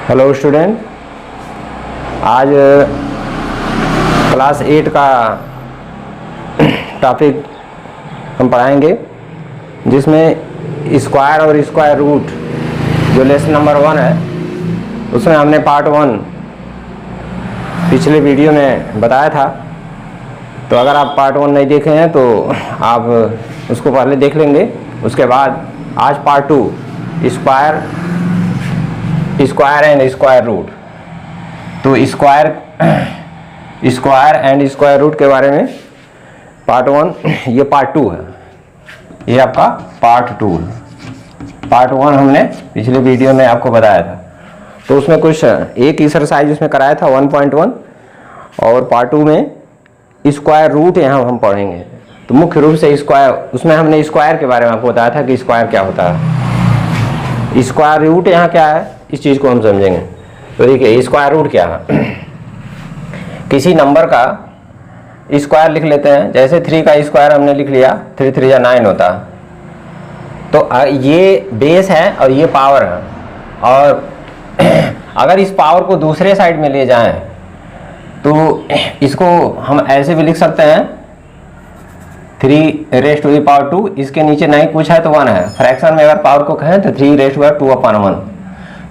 Hello student, आज class 8 का topic हम पढ़ाएंगे जिसमें स्क्वायर और स्क्वायर रूट जो लेसन नंबर 1 है उसमें हमने पार्ट 1 पिछले वीडियो में बताया था। तो अगर आप पार्ट 1 नहीं देखे हैं तो आप उसको पहले देख लेंगे। उसके बाद आज part 2 square and square root. तो स्क्वायर एंड स्क्वायर रूट के बारे में पार्ट 1, ये पार्ट 2 है, ये आपका पार्ट 2 है। पार्ट 1 हमने पिछले वीडियो में आपको बताया था। तो उसमें कुछ एक एक्सरसाइज उसमें कराया था 1.1, और पार्ट 2 में स्क्वायर रूट यहाँ हम पढ़ेंगे। तो मुख्य रूप से स्क्वायर, उसमें हमने स्क्वायर के बारे में आपको बताया था कि स्क्वायर क्या होता है, स्क्वायर रूट यहाँ क्या है, इस चीज़ को हम समझेंगे। तो देखिए स्क्वायर रूट क्या है। किसी नंबर का स्क्वायर लिख लेते हैं, जैसे 3 का स्क्वायर हमने लिख लिया, 3 3 या 9 होता। तो ये बेस है और ये पावर है, और अगर इस पावर को दूसरे साइड में ले जाएं तो इसको हम ऐसे भी लिख सकते हैं 3 रेज़ टू द पावर 2, इसके नीचे नहीं कुछ है तो 1 है। फ्रैक्शन में अगर पावर को कहें तो 3 रेज़ टू द 2/1।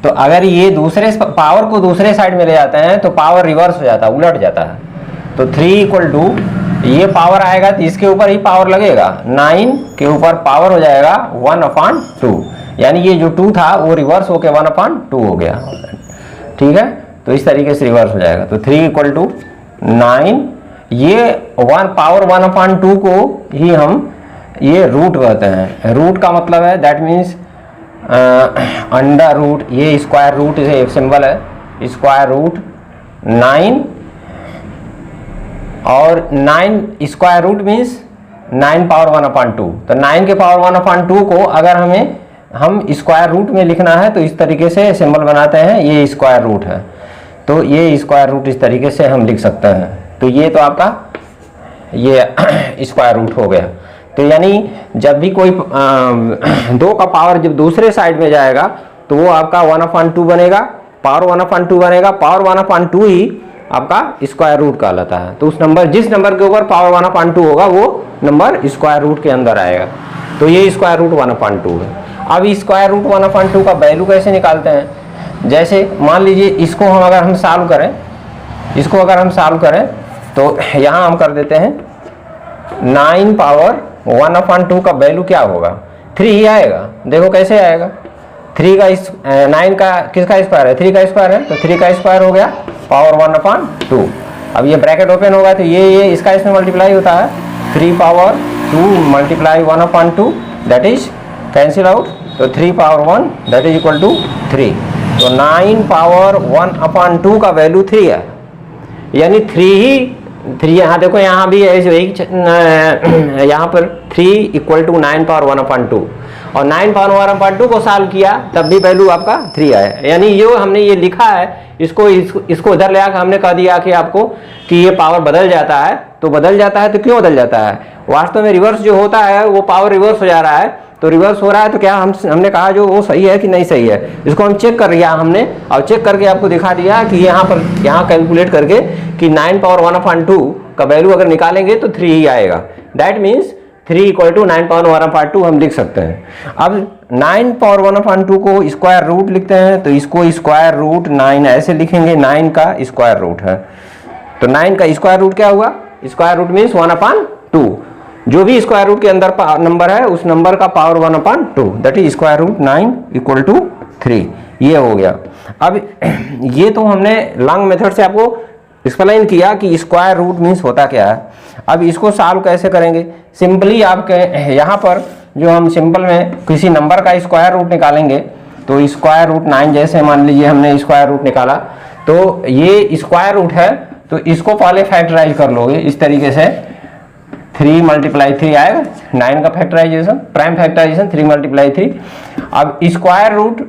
तो अगर ये दूसरे पावर को दूसरे साइड में ले जाते हैं तो पावर रिवर्स हो जाता है, उलट जाता है। तो 3 = ये पावर आएगा तो इसके ऊपर ही पावर लगेगा, 9 के ऊपर पावर हो जाएगा 1/2, यानी ये जो 2 था वो रिवर्स होके 1/2 हो गया। ठीक है, तो इस तरीके से रिवर्स हो जाएगा। तो 3 = 9, ये 1/2 को ही हम ये रूट कहते हैं। रूट का मतलब है दैट मीन्स अंडर रूट, ये स्क्वायर रूट से एक सिंबल है, स्क्वायर रूट 9, और 9 स्क्वायर रूट मीन्स 9 पावर 1/2। तो 9 के पावर 1/2 को अगर हम स्क्वायर रूट में लिखना है तो इस तरीके से सिंबल बनाते हैं, ये स्क्वायर रूट है। तो ये स्क्वायर रूट इस तरीके से हम लिख सकते हैं। तो ये तो आपका ये स्क्वायर रूट हो गया। तो यानी जब भी कोई 2 का पावर जब दूसरे साइड में जाएगा तो वो आपका 1/2 बनेगा, पावर 1/2 बनेगा। पावर 1/2 ही आपका स्क्वायर रूट कहलाता है। तो उस नंबर, जिस नंबर के ऊपर पावर 1/2 होगा वो नंबर स्क्वायर रूट के अंदर आएगा। तो ये स्क्वायर रूट 1/2 है। अब स्क्वायर रूट 1/2 का वैल्यू कैसे निकालते हैं? जैसे मान लीजिए इसको हम अगर हम सॉल्व करें, तो यहाँ हम कर देते हैं 9 पावर 1/2 का वैल्यू क्या होगा? 3 ही आएगा। देखो कैसे आएगा, 3 का 9 का किसका स्क्वायर है? 3 का स्क्वायर है, तो 3 का स्क्वायर हो गया पावर 1/2। अब ये ब्रैकेट ओपन होगा तो ये इसका इसमें मल्टीप्लाई होता है, 3 power 2 multiply 1/2, that is cancel out. तो 3 power 1 that is equal to 3। तो 9 पावर 1/2 का वैल्यू 3 है, यानी 3 यहाँ देखो, यहाँ भी यहाँ पर 3 = 9 पावर 1/2, और 9 पावर 1/2 को सॉल्व किया तब भी वैल्यू आपका 3 आया। यानी ये हमने ये लिखा है, इसको इधर ले आकर हमने कह दिया कि आपको कि ये पावर बदल जाता है। तो बदल जाता है तो क्यों बदल जाता है? वास्तव में रिवर्स जो होता है वो पावर रिवर्स हो जा रहा है। तो रिवर्स हो रहा है तो क्या हमने कहा जो वो सही है कि नहीं सही है, इसको हम चेक कर लिया हमने, और चेक करके आपको दिखा दिया कि यहाँ कैलकुलेट करके कि 9 पावर 1/2 का वैल्यू अगर निकालेंगे तो 3 ही आएगा। दैट मीन्स 3 = 9 पावर 1/2 हम लिख सकते हैं। अब 9 पावर 1/2 को स्क्वायर रूट लिखते हैं, तो इसको स्क्वायर रूट 9 ऐसे लिखेंगे, 9 का स्क्वायर रूट है। तो 9 का स्क्वायर रूट क्या हुआ? Square root means 1/2। जो भी स्क्वायर रूट के अंदर नंबर है उस नंबर का power 1/2, that is square root 9 = 3। ये हो गया। अब ये तो हमने लॉन्ग मेथड से आपको एक्सप्लेन किया कि स्क्वायर रूट मीन्स होता क्या है। अब इसको सॉल्व कैसे करेंगे? सिंपली आपके यहाँ पर जो हम सिंपल में किसी नंबर का स्क्वायर रूट निकालेंगे, तो स्क्वायर रूट 9 जैसे मान लीजिए हमने स्क्वायर रूट निकाला, तो ये स्क्वायर रूट है, तो इसको पहले फैक्टराइज कर लोगे इस तरीके से, 3 × 3 आएगा, 9 का फैक्टराइजेशन, प्राइम फैक्टराइजेशन 3 × 3। अब स्क्वायर रूट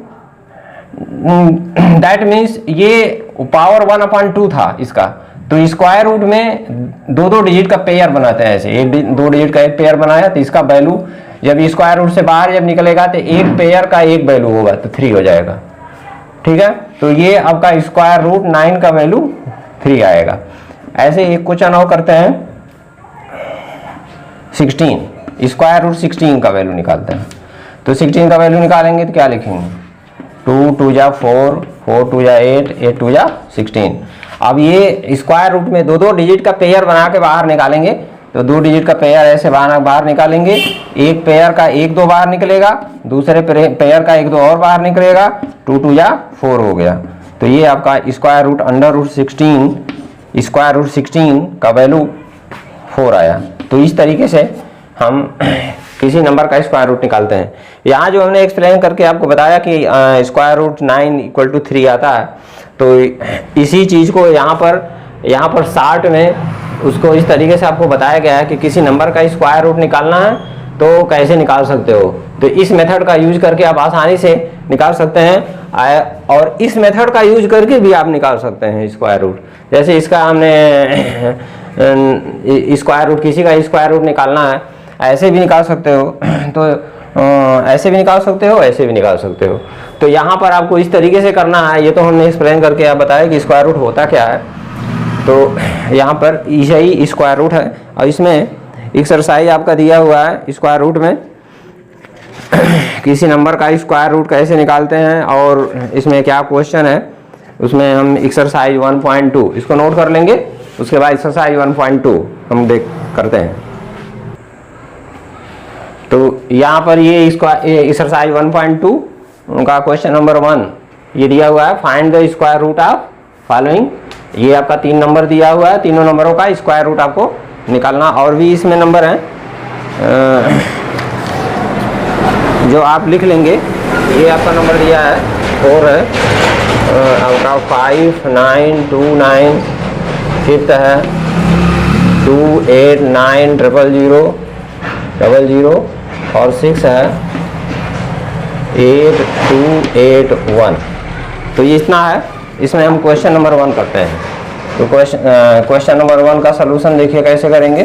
दैट मीन्स ये पावर 1/2 था इसका, तो स्क्वायर रूट में 2 डिजिट का पेयर बनाते हैं। ऐसे 2 डिजिट का एक पेयर बनाया तो इसका वैल्यू जब स्क्वायर रूट से बाहर जब निकलेगा तो एक पेयर का एक वैल्यू होगा, तो 3 हो जाएगा। ठीक है, तो ये आपका स्क्वायर रूट 9 का वैल्यू 3 आएगा। ऐसे एक क्वेश्चन और करते हैं 16, स्क्वायर रूट 16 का वैल्यू निकालते हैं। तो 16 का वैल्यू निकालेंगे तो क्या लिखेंगे, 2 2 जा 4, 4 2 जा 8, 8 2 जा 16। अब ये स्क्वायर रूट में दो डिजिट का पेयर बना के बाहर निकालेंगे, तो 2 डिजिट का पेयर ऐसे बाहर निकालेंगे, एक पेयर का 1 2 बाहर निकलेगा, दूसरे पेयर का 1 2 और बाहर निकलेगा, 2 2 जा 4 हो गया। तो ये आपका square root under root 16, square root 16 का वैल्यू 4 आया। तो इस तरीके से हम किसी नंबर का स्क्वायर रूट निकालते हैं। यहाँ जो हमने एक्सप्लेन करके आपको बताया कि स्क्वायर रूट 9 = 3 आता है, तो इसी चीज़ को यहाँ पर शार्ट में उसको इस तरीके से आपको बताया गया है कि किसी नंबर का स्क्वायर रूट निकालना है तो कैसे निकाल सकते हो। तो इस मेथड का यूज करके आप आसानी से निकाल सकते हैं, और इस मेथड का यूज करके भी आप निकाल सकते हैं स्क्वायर रूट। जैसे इसका हमने स्क्वायर रूट, किसी का स्क्वायर रूट निकालना है, ऐसे भी निकाल सकते हो, तो ऐसे भी निकाल सकते हो, ऐसे भी निकाल सकते हो। तो यहाँ पर आपको इस तरीके से करना है। ये तो हमने एक्सप्लेन करके आप बताया कि स्क्वायर रूट होता क्या है। तो यहाँ पर यही स्क्वायर रूट है, और इसमें एक्सरसाइज आपका दिया हुआ है स्क्वायर रूट में किसी नंबर का स्क्वायर रूट कैसे निकालते हैं, और इसमें क्या क्वेश्चन है उसमें हम एक्सरसाइज 1.2 इसको नोट कर लेंगे। उसके बाद एक्सरसाइज 1.2 हम करते हैं। तो यहाँ पर ये एक्सरसाइज 1.2 उनका क्वेश्चन नंबर 1 ये दिया हुआ है, find the square root of following. ये आपका 3 नंबर दिया हुआ है, तीनों नंबरों का स्क्वायर रूट आपको निकालना। और भी इसमें नंबर हैं जो आप लिख लेंगे। ये आपका नंबर दिया है 4 है, आपका 5 9 2 9, फिफ्थ है 2 8 9 0 0 0, और 6 है 8 2 8 1। तो ये इतना है। इसमें हम क्वेश्चन नंबर 1 करते हैं। तो क्वेश्चन नंबर 1 का सलूशन देखिए कैसे करेंगे।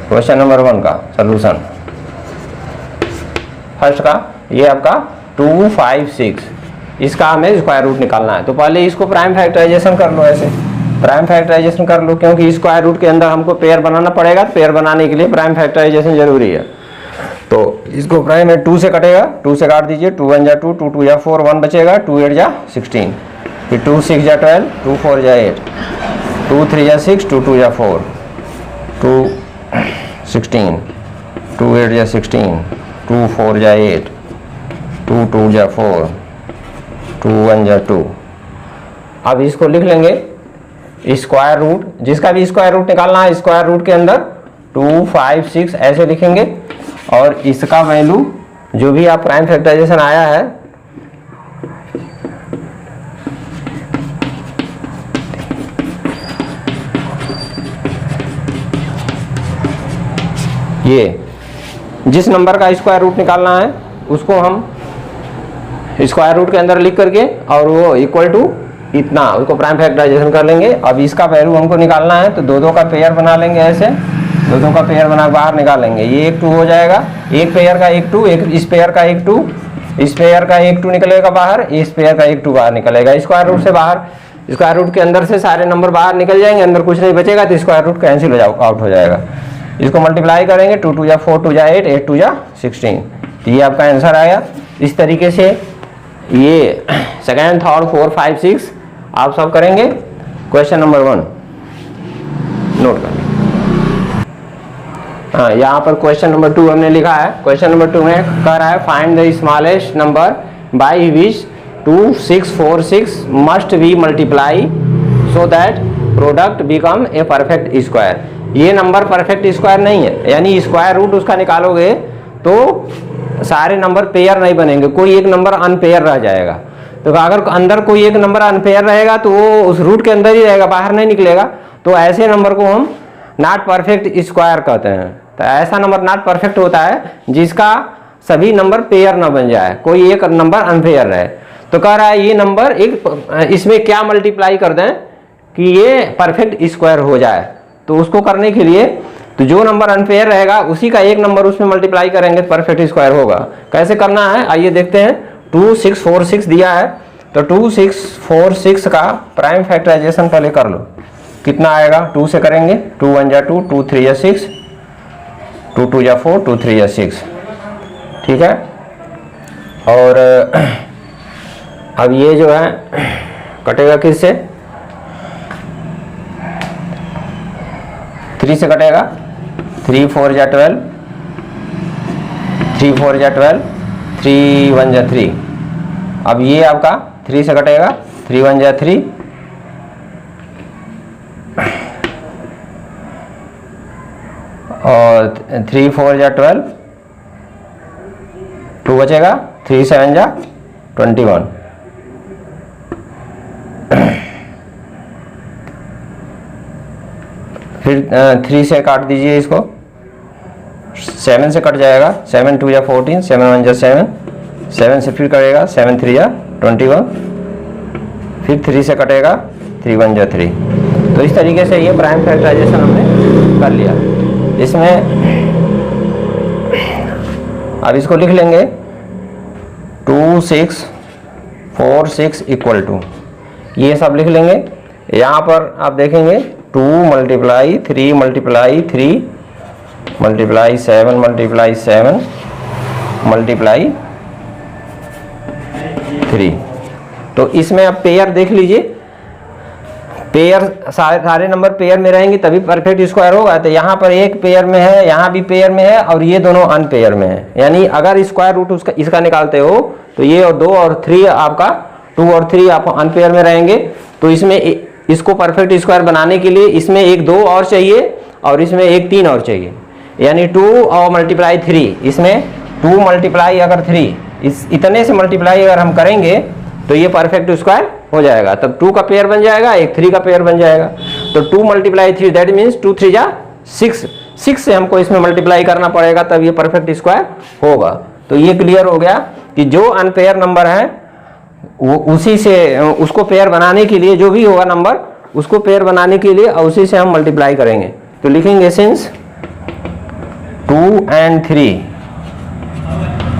क्वेश्चन नंबर 1 का सलूशन फर्स्ट का ये आपका 2 5 6, इसका हमें स्क्वायर रूट निकालना है। तो पहले इसको प्राइम फैक्टराइजेशन कर लो, ऐसे प्राइम फैक्टराइजेशन कर लो, क्योंकि स्क्वायर रूट के अंदर हमको पेयर बनाना पड़ेगा। पेयर बनाने के लिए प्राइम फैक्टराइजेशन जरूरी है। तो इसको प्राइम में 2 से कटेगा, 2 से काट दीजिए, 2 1 जा 2, 2 2 जा 4, 1 बचेगा, 2 8 जा 16, फिर 2 6 जा 12, 2 4 जा 8, 2 3 जा 6, 2 2 जा 4, 2 16, 2 8 जा 16, 2 4 जा 8, 2 2 जा 4, 2 1 जा 2। अब इसको लिख लेंगे स्क्वायर रूट, जिसका भी स्क्वायर रूट निकालना है स्क्वायर रूट के अंदर 2 5 6 ऐसे लिखेंगे, और इसका वैल्यू जो भी आप प्राइम फैक्टराइजेशन आया है ये जिस नंबर का स्क्वायर रूट निकालना है उसको हम स्क्वायर रूट के अंदर लिख करके, और वो इक्वल टू इतना, उसको प्राइम फैक्टराइजेशन कर लेंगे। अब इसका वैल्यू हमको निकालना है, तो 2 2 का पेयर बना लेंगे, ऐसे 2 2 का पेयर बना बाहर निकालेंगे। ये 1 2 हो जाएगा, एक पेयर का 1 2, एक इस पेयर का 1 2, इस पेयर का 1 2 निकलेगा बाहर, इस पेयर का 1 2 बाहर निकलेगा। स्क्वायर रूट से बाहर, स्क्वायर रूट के अंदर से सारे नंबर बाहर निकल जाएंगे, अंदर कुछ नहीं बचेगा, तो स्क्वायर रूट कैंसिल आउट हो जाएगा। इसको मल्टीप्लाई करेंगे, 2 2 जा 4, 2 जा 8, 8 2 जा 16। तो ये आपका आंसर आया। इस तरीके से ये सेकेंड, थर्ड, 4 5 6 आप सब करेंगे। क्वेश्चन नंबर 1 नोट करें। हाँ, यहाँ पर क्वेश्चन नंबर 2 हमने लिखा है। क्वेश्चन नंबर 2 में कह रहा है find the smallest number by which 2 6 4 6 must be multiply so that product become a perfect square. ये नंबर परफेक्ट स्क्वायर नहीं है, यानी स्क्वायर रूट उसका निकालोगे तो सारे नंबर पेयर नहीं बनेंगे, कोई एक नंबर अनपेयर रह जाएगा। तो अगर अंदर कोई एक नंबर अनपेयर रहेगा तो वो उस रूट के अंदर ही रहेगा, बाहर नहीं निकलेगा। तो ऐसे नंबर को हम नॉट परफेक्ट स्क्वायर कहते हैं। तो ऐसा नंबर नॉट परफेक्ट होता है जिसका सभी नंबर पेयर ना बन जाए, कोई एक नंबर अनपेयर रहे। तो कह रहा है ये नंबर एक, इसमें क्या मल्टीप्लाई कर दें कि ये परफेक्ट स्क्वायर हो जाए। तो उसको करने के लिए तो जो नंबर अनपेयर रहेगा उसी का एक नंबर उसमें मल्टीप्लाई करेंगे तो परफेक्ट स्क्वायर होगा। कैसे करना है आइए देखते हैं। 2 2646 दिया है, तो 2646 का प्राइम फैक्टराइजेशन पहले कर लो। कितना आएगा? 2 से करेंगे, 2 1 जा 2, 2 3 जा 6, 2 2 जा 4, 2 3 जा 6, ठीक है। और अब ये जो है कटेगा किससे? 3 से कटेगा, 3 4 जा 12, 3 4 जा 12, 3 1 जा 3। अब ये आपका 3 से कटेगा, 3 1 जा 3, और 3 4 जा 12, 2 बचेगा, 3 7 जा 21। फिर 3 से काट दीजिए इसको, 7 से कट जाएगा, 7 2 जा 14, 7 1 जा 7, 7 से फिर कटेगा, 7 3 जा 21, फिर 3 से कटेगा, 3 1 जा 3। तो इस तरीके से ये प्राइम फैक्टराइजेशन हमने कर लिया। इसमें अब इसको लिख लेंगे 2 6 4 6 इक्वल टू, ये सब लिख लेंगे। यहाँ पर आप देखेंगे 2 multiply 3 multiply 3 multiply 7 multiply 7 multiply 3। तो इसमें आप पेयर देख लीजिए, पेयर सारे नंबर पेयर में रहेंगे तभी परफेक्ट स्क्वायर होगा। तो यहाँ पर एक पेयर में है, यहाँ भी पेयर में है, और ये दोनों अनपेयर में है। यानी अगर स्क्वायर रूट उसका इसका निकालते हो तो ये और 2 और 3 आपका 2 और 3 आप अनपेयर में रहेंगे। तो इसमें इसको परफेक्ट स्क्वायर बनाने के लिए इसमें एक 2 और चाहिए और इसमें एक 3 और चाहिए, यानी 2 और मल्टीप्लाई 3। इसमें 2 मल्टीप्लाई अगर 3 इतने से मल्टीप्लाई अगर हम करेंगे तो ये परफेक्ट स्क्वायर हो जाएगा। तब 2 का पेयर बन जाएगा, एक 3 का पेयर बन जाएगा। तो 2 मल्टीप्लाई 3 दैट मीन्स 2 3 जा 6, 6 से हमको इसमें मल्टीप्लाई करना पड़ेगा तब ये परफेक्ट स्क्वायर होगा। तो ये क्लियर हो गया कि जो अनपेयर नंबर है वो उसी से उसको पेयर बनाने के लिए, जो भी होगा नंबर उसको पेयर बनाने के लिए और उसी से हम मल्टीप्लाई करेंगे। तो लिखेंगे since 2 and 3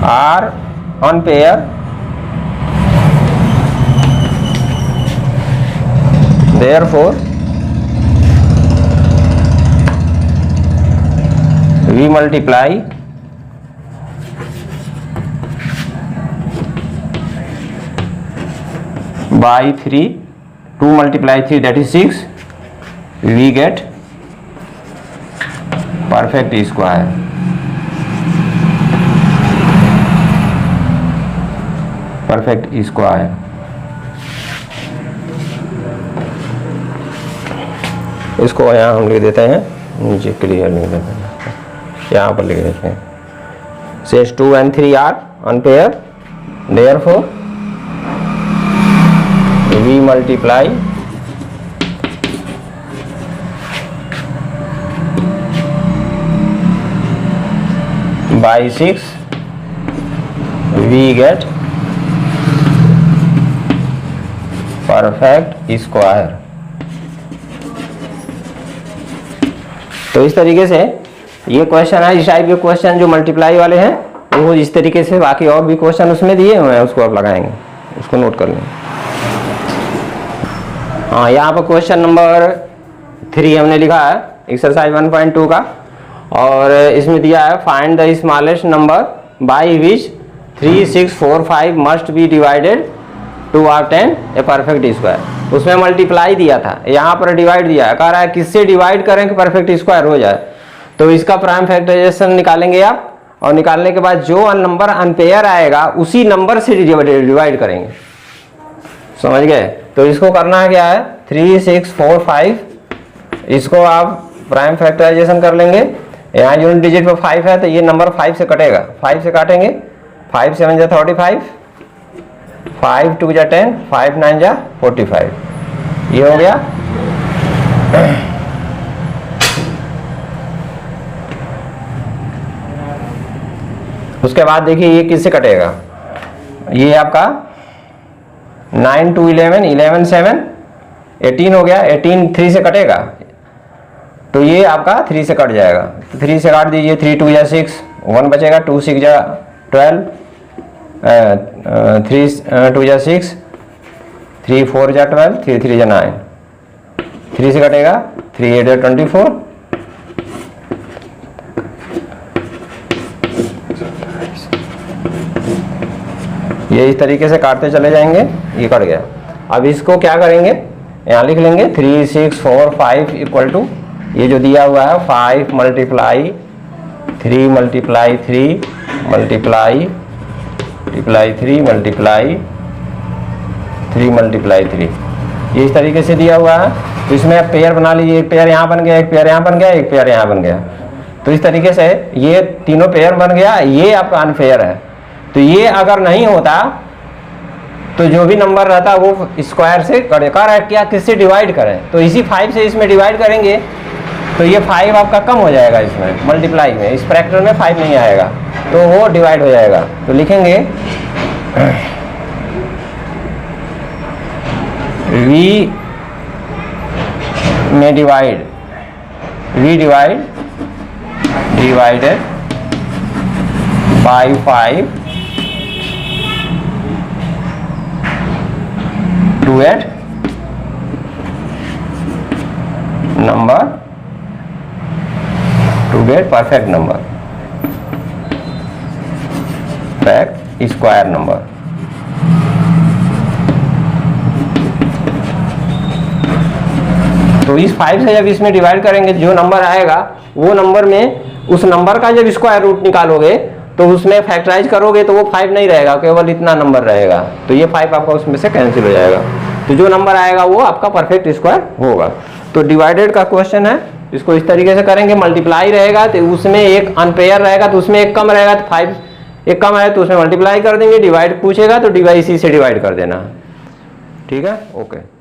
are unpair, therefore we multiply by 3, 2 multiply 3 that is 6, we get perfect square। Perfect square. इसको यहाँ हम लिख देते हैं, नीचे क्लियर लिख देते हैं, यहाँ पर लिख देते हैं since 2 and 3 are unpair, therefore we multiply by 6, we get perfect square. तो इस तरीके से ये क्वेश्चन है, इस टाइप के क्वेश्चन जो मल्टीप्लाई वाले हैं वो इस तरीके से, बाकी और भी क्वेश्चन उसमें दिए हुए हैं उसको आप लगाएंगे, उसको नोट कर लेंगे। हाँ, यहाँ पर क्वेश्चन नंबर 3 हमने लिखा है एक्सरसाइज 1.2 का, और इसमें दिया है find the smallest number by which 3 6 4 5 must be divided to obtain a perfect square. उसमें मल्टीप्लाई दिया था, यहाँ पर डिवाइड दिया है, कह रहा है किससे डिवाइड करें कि परफेक्ट स्क्वायर हो जाए। तो इसका प्राइम फैक्टराइजेशन निकालेंगे आप, और निकालने के बाद जो नंबर अनपेयर आएगा उसी नंबर से डिवाइड करेंगे। समझ गए? तो इसको करना क्या है, 3 6 4 5, इसको आप प्राइम फैक्टराइजेशन कर लेंगे। यहाँ यूनिट डिजिट पर 5 है तो ये नंबर 5 से कटेगा, 5 से काटेंगे, 5 7 जा 35, 5 2 जा 10, 5 9 जा 45, ये हो गया। उसके बाद देखिए ये किससे कटेगा, ये आपका 9 2 11, 11 7, 18 हो गया, 18 3 से कटेगा तो ये आपका 3 से कट जाएगा। तो 3 से काट दीजिए, 3 2 जा 6, 1 बचेगा, 2 6 जा 12, 3 2 जा 6, 3 4 जा 12, 3 3 जा 9, 3 से कटेगा 3 8 जा 24, ये इस तरीके से काटते चले जाएंगे, ये कट गया। अब इसको क्या करेंगे, यहाँ लिख लेंगे 3 6 4 5 इक्वल टू ये जो दिया हुआ है 5 multiply 3 multiply 3 multiply 3 multiply 3 multiply 3, ये इस तरीके से दिया हुआ है। तो इसमें आप पेयर बना लीजिए, एक पेयर यहाँ बन गया, एक पेयर यहाँ बन गया, एक पेयर यहाँ बन गया। तो इस तरीके से ये तीनों पेयर बन गया, ये आपका अनफेयर है। तो ये अगर नहीं होता तो जो भी नंबर रहता वो स्क्वायर से कह रहा है क्या, किससे डिवाइड करें, तो इसी 5 से इसमें डिवाइड करेंगे तो ये 5 आपका कम हो जाएगा, इसमें मल्टीप्लाई में, इस फैक्टर में 5 नहीं आएगा तो वो डिवाइड हो जाएगा। तो लिखेंगे v में divide, v divided by 5 to get number, to get perfect number, fact square number। तो इस 5 से जब इसमें डिवाइड करेंगे जो नंबर आएगा वो नंबर में उस नंबर का जब स्क्वायर रूट निकालोगे तो उसमें फैक्टराइज करोगे तो वो 5 नहीं रहेगा, केवल इतना नंबर रहेगा। तो ये 5 आपका उसमें से कैंसिल हो जाएगा, तो जो नंबर आएगा वो आपका परफेक्ट स्क्वायर होगा। तो डिवाइडेड का क्वेश्चन है, इसको इस तरीके से करेंगे, मल्टीप्लाई रहेगा तो उसमें एक अनपेयर रहेगा तो उसमें एक कम रहेगा, तो 5 एक कम है तो उसमें मल्टीप्लाई कर देंगे, डिवाइड पूछेगा तो इसी से डिवाइड कर देना। ठीक है, ओके।